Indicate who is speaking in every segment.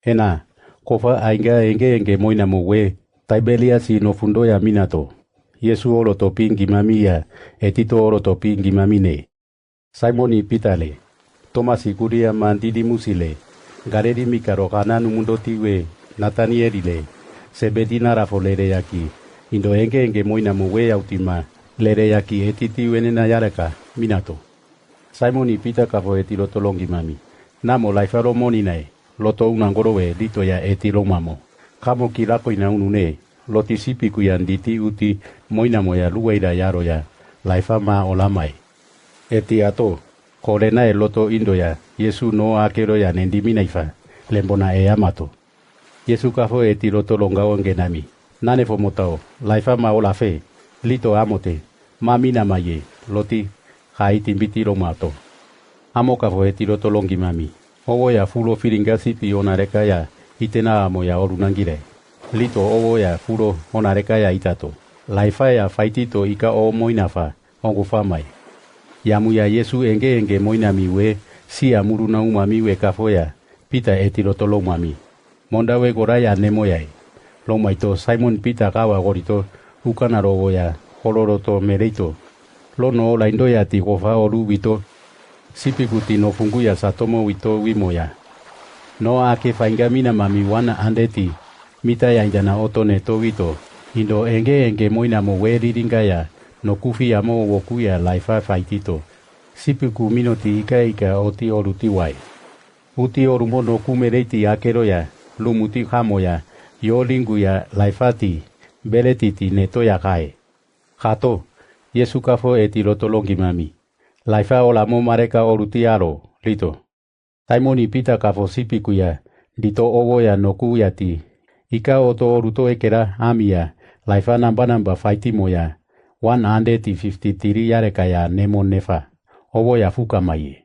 Speaker 1: Ena, kofa ainga enge moina mowe, taibelia si no fundo ya minato. Yesu olo topi ngimamia, etito olo topi ngimamine. Simoni pitale, Tomasi kuria mandidi musile, gareri mikaro kananu mundo tiwe, Natanielile, sebedina rafolere yaki, indo enge moina mowe autima, lere yaki etiti wenena yareka, minato. Simoni pita kafo etilo tolongi mami. Namo laifaro moninae, loto unangorowe dito ya etilo mamo. Kamo kilako ina unune, loti sipi kuyan diti uti moina moya luweira yaro ya, laifa ma olamai. Eti ato, korena e loto indo ya, Yesu no akero ya nendiminaifa, lembona e amato. Yesu kafo etilo tolongao ngenami. Nane fomotao, laifa ma olafe, lito amote, mamina maye, loti, haiti mbitilo mato. Amo kafo etilo tolongi mami. Owo ya fulo firinga sipi onareka ya itena amo ya orunangire. Lito owo ya fulo onareka ya itato. Laifa ya faitito ika o moinafa ongufa mai. Yamu ya Yesu enge moinami we si amuruna umami we kafo ya pita etilo tolo mami. Monda we goraya nemoyai. Lomaito Simon pita kawa gorito ukanaro ya holoroto mereito. Lono la indo ya tigofa oru wito. Sipikuti no fungu ya satomo wito wimoya. No ake faingamina mami wana andeti. Mita ya indana oto neto wito. Indo enge moina mo we riringa ya. No kufi ya mo woku ya laifa faitito. Sipiku minoti ika oti oruti wai. Uti orumo no kumereiti akero ya. Lumuti hamo ya. Yo lingu ya laifati. Beletiti neto ya kai. Kato. Yesu kafo etilo tolongi mami. Laifa ola mo mareka orutiaro, lito. Taimoni pita kafo sipiku ya, dito owo ya noku ya ti. Ika oto oruto ekera amia, laifa namba faiti moya. 153 yareka ya nemo nefa. Owo ya fuka maye.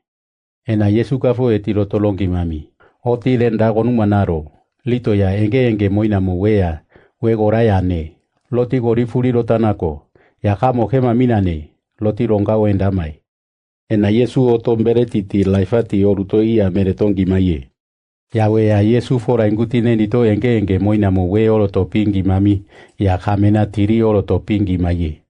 Speaker 1: Ena Yesu kafo etilo tolongi mami. Oti lenda gonumanaro, lito ya enge moina mowea, we goraya ne. Loti gorifuri lotanako, ya kamo hema minane, loti ronga wenda mai. Ena Yesu oto mberetiti laifati oruto ia meretongi maye. Yawe ya Yesu fora ingutine nito enge moina mowe olo topingi mami, ya kamena tiri olo topingi maye.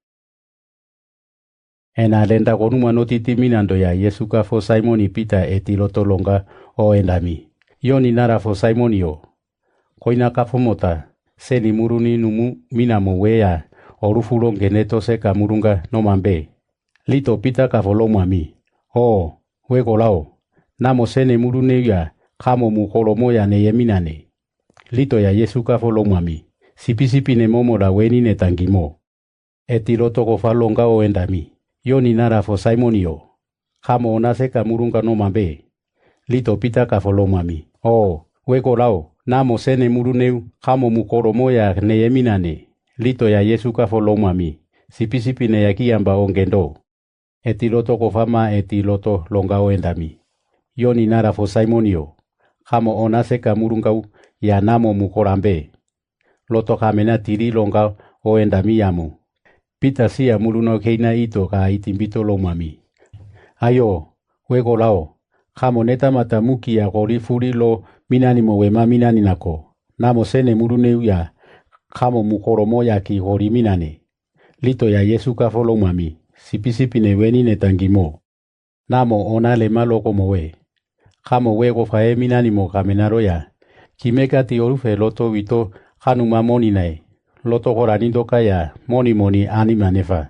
Speaker 1: Ena lenda konuma notiti minando ya Yesu kafo Simoni pita etilo tolonga o endami. Yoni nara fo Simoni o. Koina kafo mota, seni muruni numu mina mowe ya, orufulo ngeneto seka murunga no mambe. Lito pita kafolo mami. Oh, wego lao. Namo sene murune ya kamo mukolomo ya neyeminane. Lito ya Yesu kafolo mami. Sipi ne momo la weni ne tangimo. Etilo toko falonga o endami. Yoni nara fo Simonio. Kamo onase kamurunga no mambe. Lito pita kafolo mami. Oh, wego lao. Namo sene murune kamo mukolomo ya neyeminane. Lito ya Yesu kafolo mami. Sipi ne yakiamba ongendo. Etiloto kofama etiloto longao endami. Yoni nara fo Simonio. Kamo onase kamurungau ya namo mukorambe. Loto kamena tiri longao o endami yamu. Pita siya muruno keina ito ka itimbito lomami. Ayo, wego lao. Kamo neta mata muki ya gorifuri lo minani mowema minani nako. Namo sene muruneu ya kamo mukoromo ya ki gori minane. Lito ya Yesu kafo lomami. Sipi ne weni ne tangimo. Namo ona le malo como we. Kamo wego fae minani mo kamenaro ya. Kimeka ti orufe loto wito hanuma moni nae. Loto horanindo kaya moni anima nefa.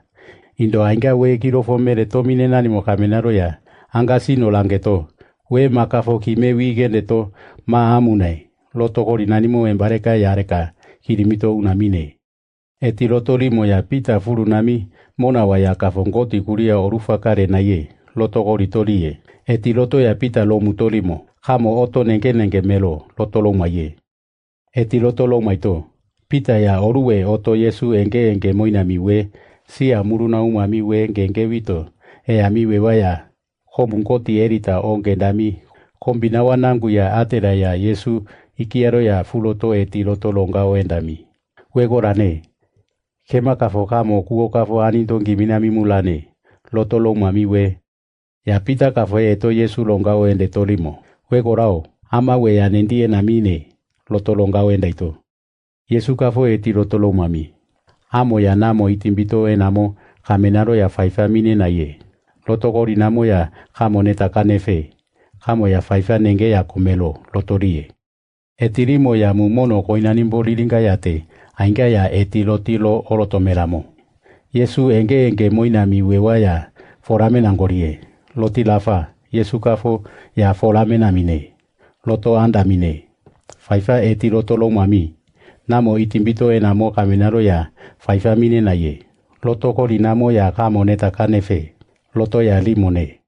Speaker 1: Indo ainga we kirofo mere tomine nani mo kamenaro ya. Anga sino langeto. We makafo kime wigende to ma amunai. Loto hori nani mo embareka yareka. Hirimito unamine. Etiloto limo ya pita furu nami. Mona waya kafongoti kuria orufa kare na ye, loto goritorie. Etiloto ya pita lo mutolimo, kamo oto nenge melo, loto lo maye. Etiloto lo maito, pita ya oruwe oto Yesu enge moina miwe, si amuruna umami we enge wito, amiwe waya, homungoti erita onge dami, kombinawa nangu ya atera ya Yesu, ikiaro ya fuloto etiloto longao endami. Wegorane. Kema kafo kamo kuo kafo anindongi minami mulane. Loto lo mami we. Ya pita kafo eto Yesu longao ende tolimo. Wego rao. ama we ya nendie na mine lotolonga wenda ito. Yesu kafo eti lotolo mami. Amo ya namo itimbito enamo kamenaro ya faifa mine na ye. Lotokori namo ya kamoneta kanefe. Kamo ya faifa nenge ya komelo lotorie. Etirimo ya mumono koinanimbo lilinga yate. Ainga ya eti lotilo orotomeramo. Yesu enge moinami wewa ya forame nangorie. Loti lafa. Yesu kafo ya forame namine. Loto anda mine. Faifa eti lotolo mami. Namo itimbito enamo kamenaro ya faifa mine na ye. Loto kori namo ya kamoneta kanefe. Loto ya limone.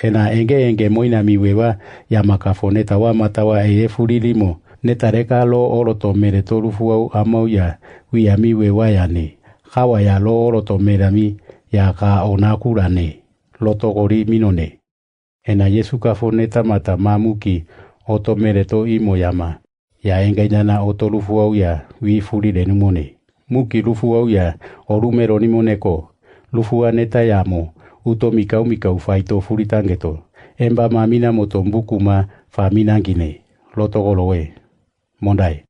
Speaker 1: Ena enge moinami wewa ya makafoneta wa matawa furi limo. Netareka lo oroto mere torufuau amau ya wiami wewa ya ne. Kawa ya lo oroto merami ya ka onakura ne. Loto kori minone. Ena Yesu kafoneta mata mamuki oto mere to imo yama. Ya engainana oto lufuau ya furi lenumone. Muki lufuau ya orumero nimoneko. Lufua neta yamo. Uto mikau faito furitangeto. Emba mamina moto mbukuma famina gine. Loto golowe. Mondai.